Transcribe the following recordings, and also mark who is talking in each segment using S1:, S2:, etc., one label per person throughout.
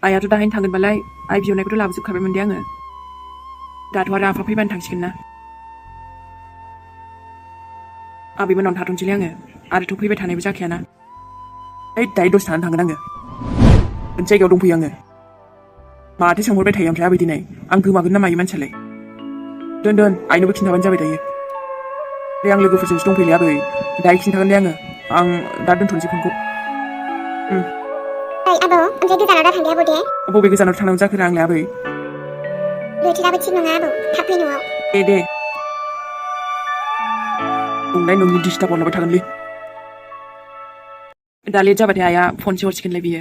S1: आइयाथ' दाहायनो थांगोनबालाय आइ बिहरनायखौथ' लाबोजोबखाबायमोन दे आङो दाथ' आरो आफा फैबानो थांसिगोन ना आबैमोनावनो थाथ'नोसैलै आङो आरोथ' फैबाय थानायबो जाखायाना ओइ दायो दसे थानानै थांगोन आङो मोनसे जायगायाव दंफैयो आङो माथो सोंहरबाय थायो ओमफ्राय आबै दिनै आं गोमागोन ना मायो मानसियालाय दोन आइनोबो खिन्थाबानो जाबाय दायो दे आं लोगोफोरजोंसो दंफैयोलै आबै दायो खिन्थागोन दे आं दा दोनथ'नोसै फनखौ
S2: ओइ आबौ ओमफ्राय गोजानाव दा थांदे आबौ दे
S1: बबे गोजानाव थांनांगौ जाखो आंलाय आबै
S2: बोथोराबो थिग नङा आबौ थाब फै न'आव
S1: दे बुंनाय नोंनि डिस्टार्ब हरलाबाय थागोनलै दा लेट जाबाथाय आइया फनसो हरसिगोनलाय बियो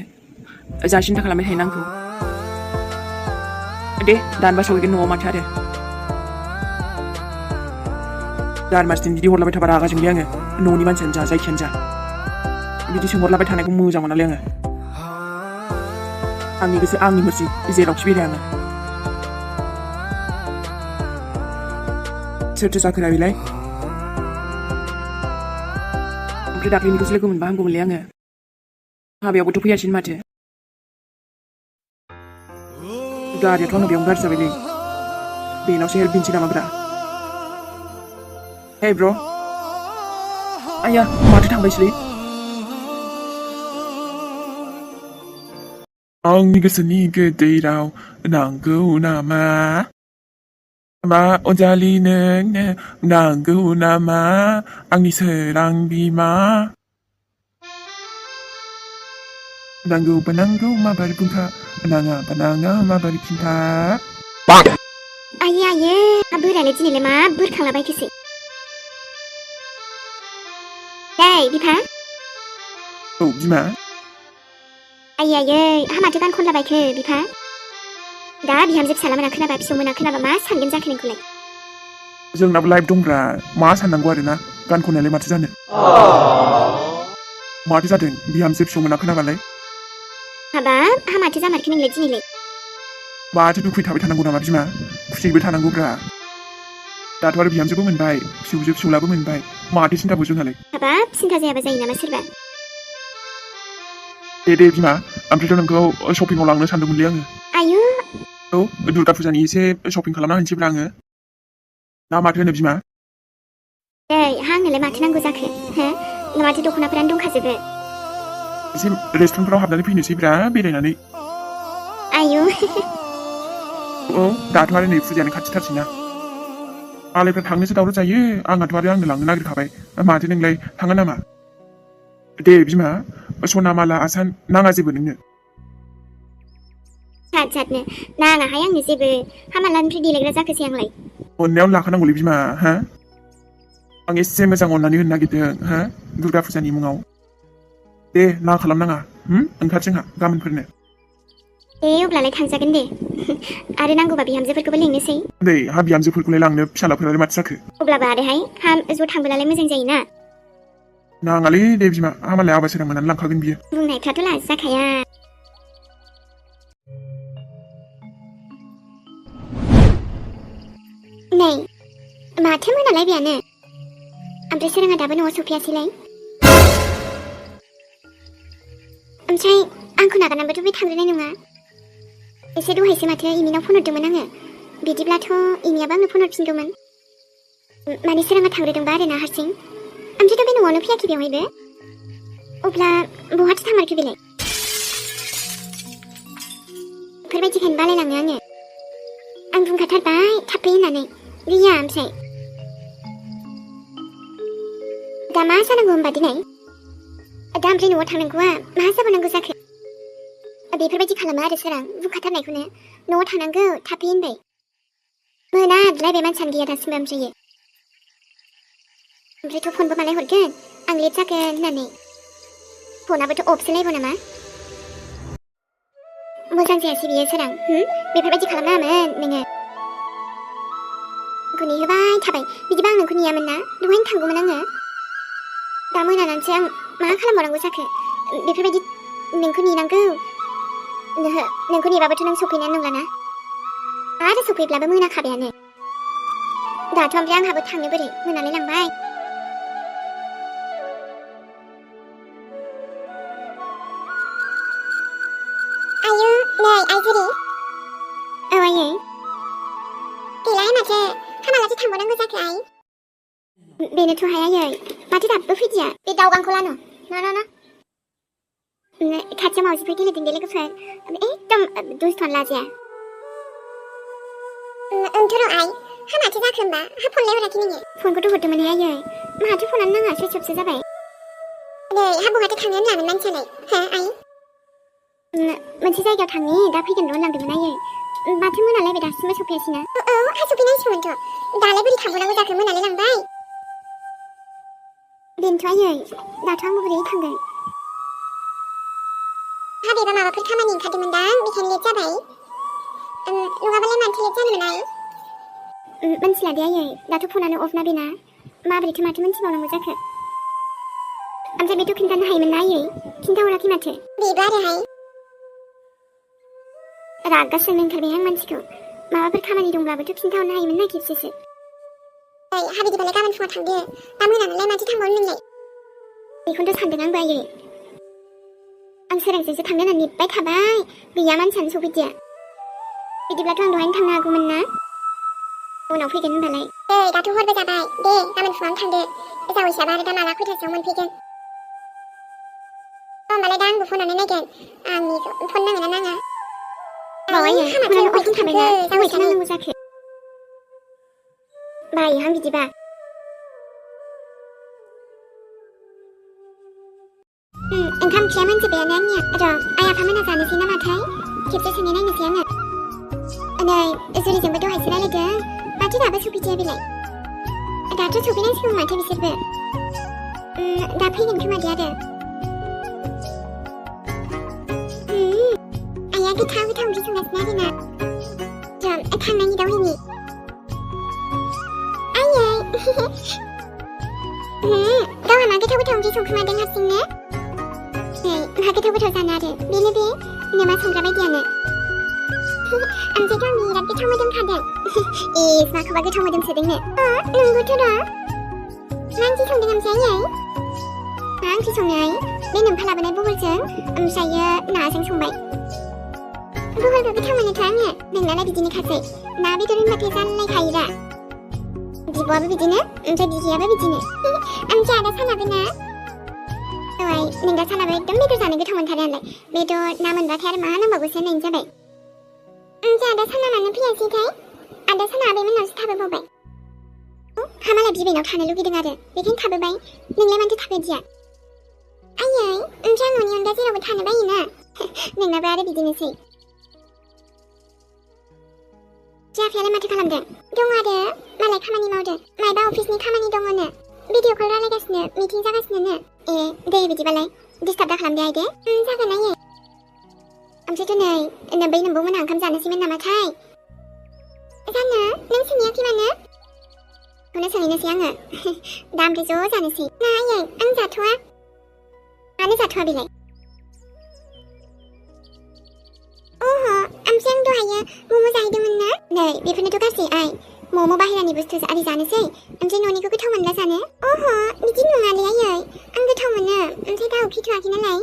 S1: जा सिन्था खालामबाय थायो आंखौ दे दानबा सहैगोन न'आव माथो आरो दानबासो बिदि हरलाबाय थाबा रागा जोंलै आङो न'नि मानसियानो जा जायखियानो जा बिदि सोंहरलाबाय थानायखौ मोजां मोनालै आङो आंनि गोसो आंनि मर्जि जेरावखि बेराय आङो सोरथो जाखोरा बेलाय ओमफ्राय दाख्लैनिखौसो लोगो मोनबा हामगौमोनलै आङो हाबायावबोथ' फैयासै माथो गारियाथ' आंनो बेयावनो गाज्रि जाबायलै बेनावसो हेल्प बिनोसै नामाब्रा हे ब्र' आइया माथो थांबायसोलै आंनि गोसोनि गोदै राव नांगौ नामा मा अनजालि नोंनो नांगौ नामा आंनि सोरां बिमा नांगौबा नांगौ माबार बुंखा नाङाबा नाङा माबार खिन्था
S2: आयै बोरायालाय दिनैलाय मा बुरखांलाबायखोसै दै बिफा
S1: औ बिमा
S2: आयै आहा माथो गान खनलाबायखो बिफा दा बिहामजो फिसाला मोना खोनाबा फिसौ मोना खोनाबा मा सानगोन जाखो नोंखौलाय
S1: जोंनाबो लाइफ दंब्रा मा साननांगौ आरोना गान खननायालाय माथो जानो माथो जादों बिहामजो फिसौ मोना खोनाबालाय
S2: हाबाब आहा माथो जामारखो नोंलाय दिनैलाय
S1: माथो दुखुयै थाबाय थानांगौ नामा बिमा खुसियैबो थानांगौब्रा दाथ' आरो बिहामजोबो मोनबाय फिसौजो फिसौलाबो मोनबाय माथो सिन्थाखौ जोंहालाय
S2: हाबाब सिन्था जायाबा जायो नामा सोरबा
S1: दे बिमा ओमफ्रायथ' नोंखौ शपिंआव लांनो सानदोंमोनलै आङो
S2: आयु
S1: औ दुर्गा फुजानि एसे शपिं खालामना होनोसैब्रा आङो ना माथो होनो बिमा
S2: आंनोलाय माथो नांगौ जाखो हो माथो दख'नाफोरानो दंखाजोबो
S1: एसे रेस्टुरेन्टफ्राव हाबनानै फैनोसैब्रा बेरायनानै
S2: आयु
S1: औ दाथ' आरो नै फुजायानो खाथिथारसैना मालायफ्रा थांनोसो दावराव जायो आंहाथ' आरो आंनो लांनो नागिरखाबाय माथो नोंलाय थाङा नामा दे बिमा सना माला आसान नाङा जेबो नोंनो
S2: जातनो नाङाहाय आंनो जेबो हामालानिफ्राय देलायग्रा जाखोसै आंलाय
S1: अननायावनो लाखानांगौलै बिमा हा आं एसे मोजां अननानै होनो नागिरदों हा दुर्गा फुजानि मुङाव दे ना खालामनाङा ओंखार जोंहा गाबोनफोरनो
S2: दे अब्लालाय थांजागोन दे आरो नांगौबा बिहामजोफोरखौबो लिंनोसै
S1: नै हा बिहामजोफोरखौलाय लांनो फिसालाफोरालाय माथो जाखो
S2: अब्लाबो आरोहाय ज' थांबोलालाय मोजां जायोना
S1: नाङालै दे बिमा मालाय आबा सोरां मोननानै लांखागोन बियो
S2: बुंनायफ्राथ' लाजाखाया नै माथो मोनालायबायानो ओमफ्राय सोराङा दाबो न'आव सफैयासैलाय ओमफ्राय आंखौ नागारनानैबोथ' बे थांग्रोनाय नङा एसे दहायसो माथो इमिनाव फन हरदोंमोन आङो बिदिब्लाथ' इमियाबो आंनो फन हरफिनगौमोन माने सोराङा थांग्रोदोंबा आरोना हारसिं ओमफ्रायथ' बे न'आवनो फैयाखै बेवहायबो अब्ला बहाथो थांमारखो बेलाय बेफोरबायदिखायनो बालायलाङो आङो आं बुंखाथारबाय थाब फै होननानै गैया ओमफ्राय दा मा जानांगौ होनबा दिनै दा ओमफ्राय न'आव थांनांगौआ मा जाबावनांगौ जाखो बेफोरबायदि खालामा आरो सोरां बुंखाथारनायखौनो न'आव थांनांगौ थाब फै होनबाय मोना बिलायबाय मानसियानो गैया दासिमबो ओमफ्रायथ' फनबो मालाय हरगोन आं लेट जागोन होननानै फनाबोथ' अफसो लायबाव नामा मोजां जायासै बियो सोरां बेफोरबायदि खालामनाङामोन नोङो आंखौ नेहोबाय थाबाय बिदिबा आं नोंखौ नेयामोन ना दहायनो थांगौमोन आङो दा मोनानानैसो आं मा खालामबावनांगौ जाखो बेफोरबायदि नोंखौ नेनांगौ नोंखौ नेबाबोथ' नों सफैनायानो नंलाना आरो सफैब्लाबो मोनाखाबायानो दाथ' ओमफ्राय आंहाबो थांनो बोरै मोनालाय लांबाय आयु नै जुदि आयै गैलाहाय माथो खामालासो थांबावनांगौ जाखो आइ बेनोथ' हाय आयै माथो दाबो फैदिया बे दावगांखौ लानो ना खाथियाव मावजिफोर गेलेदों दे लोगोफोर एकदम दुस्थ'न लाजिया ओंथ' र' आइ हा माथो जाखो होमबा हा फनलाय हराखै नोङो फनखौथ' हरदोंमोन आयै माथो फनानो नाङा सुइच अफसो जाबाय नै हा बहाथो थांनो होनलामोन मानसियालाय हा आइ मोनसे जायगायाव थांनि दा फैगोन र' होनलांदोंमोन आयै माथो मोनालायबाय दासिमबो सफैयासैना औ हा सफैनांसिगौमोनथ' दालाय बोरै थांबावनांगौ जाखो मोनालाय लांबाय बेनोथ' आयै दाथ' आंबो बोरै थांगोन हाबेबा माबाफोर खामानि ओंखारदोंमोनदां बेखायनो लेट जाबाय नङाबालाय मानोथो लेट जानोमोन आइ मिन्थिला दे आयै दाथ' फनानो अफ ना बेना माबोरैथो माथो मिन्थिबावनांगौ जाखो ओमफ्राय बेथ' खिन्थानो हायोमोन ना आयै खिन्थाहराखै माथो बेबो आरोहाय रागासो जोंनो ओंखारबाय आं मानसिखौ माबाफोर खामानि दंब्लाबोथ' खिन्थाहरनो हायोमोन ना खेबसेसो हा बिदिबालाय गाबोन फुङाव थांदो दा मोनानालाय माथो थांबावनो नोंलाय बेखौनोथ' सानदों आंबो आयै आं सोरांसेसो थांनो होननानै नेबाय थाबाय गैया मानसियानो सफैदिया बिदिब्लाथ' आं दहायनो थांनो हागौमोन ना उनाव फैगोन होनबालाय दाथ' हरबो जाबाय दे गाबोन फुङावनो थांदो जावैसाबा आरो दा माला खयथासोआव मोनफैगोन होमबालाय दा आंबो फनानो नायगोन आंनि फन नाङोना नाङा बावायो फनानो अफ थाबायना जावैसा नांगौ जाखो बायोहां बिदिबा ओंखाम ओंख्रिया मोनजोब्बायानो आंनिया र' आइ आफामोना जानोसै नामाथाय खेबसे सोंनाय नायनोसै आङो नै जुरिजोंबो दहायसो रायलायदों माथो दाबो सफैदिया बेलाय दाथ' सफैनांसिगौ माथो बिसोरबो दा फैगोन खोमा दे आरो आइया गोथाव गोथाव ओंख्रि संगासिनो आरोना र' थांनायनि दावहैनि आयै गावहा मा गोथाव गोथाव ओंख्रि संखोमादों हारसिंनो मा गोथाव गोथाव जानो आरो बेनो बे नमा संग्रा बायदियानो ओमफ्रायथ' आं बिराद गोथाव मोदोमखादों इस माखौबा गोथाव मोदोमसोदोंनो नंगौथ' र' मा ओंख्रि संदों ओमफ्राय आयै मा ओंख्रि संनो आइ बे नोमफा लाबोनाय बहलजों ओमफ्रायो नाजों संबाय बहलखौ गोथाव मोनोथ' आङो नोंनालाय बिदिनोखासै ना बेदर होनबाथाय जालायखायो दा बिब'आबो बिदिनो ओमफ्राय बिदायाबो बिदिनो ओमफ्राय आदा सानाबो ना औ नों दा सानाबो एकदम बेदर जानो गोथाव मोनथारो आंलाय बेदर ना मोनबाथाय आरो मा नांबावगौसो होननायनि जाबाय ओमफ्राय आदा साना मानो फैयासैथाय आदा साना आबैमोननावसो थाबोबावबाय हा मालाय बिबैनाव थानो लुगैदों आरो बेखायनो थाबोबाय नोंलाय मानोथो थाबोदिया आयै ओमफ्राय आं न'नि अनगा जेरावबो थानो बायोना नोंनाबो आरो बिदिनोसै जाफियालाय माथो खालामदों दं आरो मालाय खामानि मावदों मायबा अफिसनि खामानि दङनो भिडिअ कल रायलायगासिनो मिटिं जागासिनो ए दे बिदिबालाय डिस्टार्ब दा खालामदो आइ दे जागोन आयै ओमफ्रायथ' नै बै नोंबौमोना ओंखाम जानोसैमोन नामाथाय जानो नों सोंहैयाखै मानो बेखौनो सोंहैनोसै आङो दा ओमफ्राय ज' जानोसै ना आयै आं जाथ'वा मानो जाथ'वा बेलाय ओमफ्राय आं दहायो मम' जाहैदोंमोन ना नै बेफोरनोथ' गासै आइ मम' बाहेरानि बुस्थु आरि जानोसै ओमफ्राय न'निखौ गोथाव मोनला जानो बिदि नङालै आयै आं गोथाव मोनो ओमफ्राय दा उखैथ'वाखै नालाय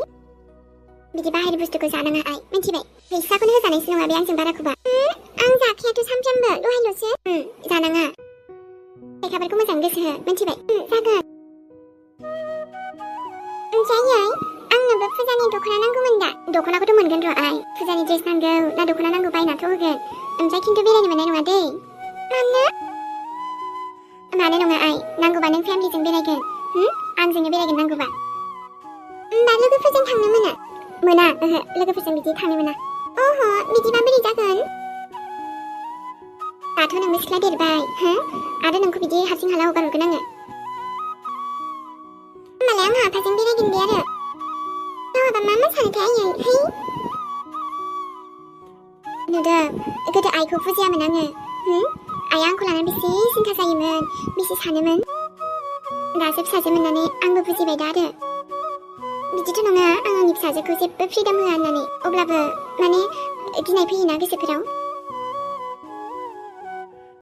S2: बिदि बाहेर बुस्थुखौ जानाङा आइ मिन्थिबाय फैसाखौनो होजानायसो नङा बे आंजों बाराखौबा आं जाखायाथ' सानफ्रामबो दहायल'सो जानाङा लेखाफोरखौ मोजां गोसो हो मिन्थिबाय जागोन ओमफ्राय आयै आंनोबो फुजानि दख'ना नांगौमोन दा दख'नाखौथ' मोनगोन र' आइ फुजानि ड्रेस नांगौ ना दख'ना नांगौ बायनाथ' होगोन ओमफ्राय खिन्थु बेरायनो मोननाय नङा दै मानो नङा आइ नांगौबा नों फेमिलिजों बेरायगोन आंजोंनो बेरायगोन नांगौबा होमबा लोगोफोरजों थांनो मोना ओहो लोगोफोरजों बिदि थांनो मोना बिदिबा बोरै जागोन दाथ' नोंबो सिख्ला देरबाय आरो नोंखौ बिदि हारसिं हाला हगार हरगोन आङो होमबालाय आं आफाजों बेरायगोन दे आरो गावहाबा मा सानोथाय आयै नुदों गोदो आइखौ फुजियामोन आङो आइया आंखौ लानानै बेसे सिन्था जायोमोन बेसे सानोमोन दासो फिसाजो मोननानै आंबो बुजिबाय दा आरो बिदिथ' नङा आं आंनि फिसाजोखौ जेबो फ्रिदम होआ होननानै अब्लाबो माने गिनाय फैयोना गोसोफोराव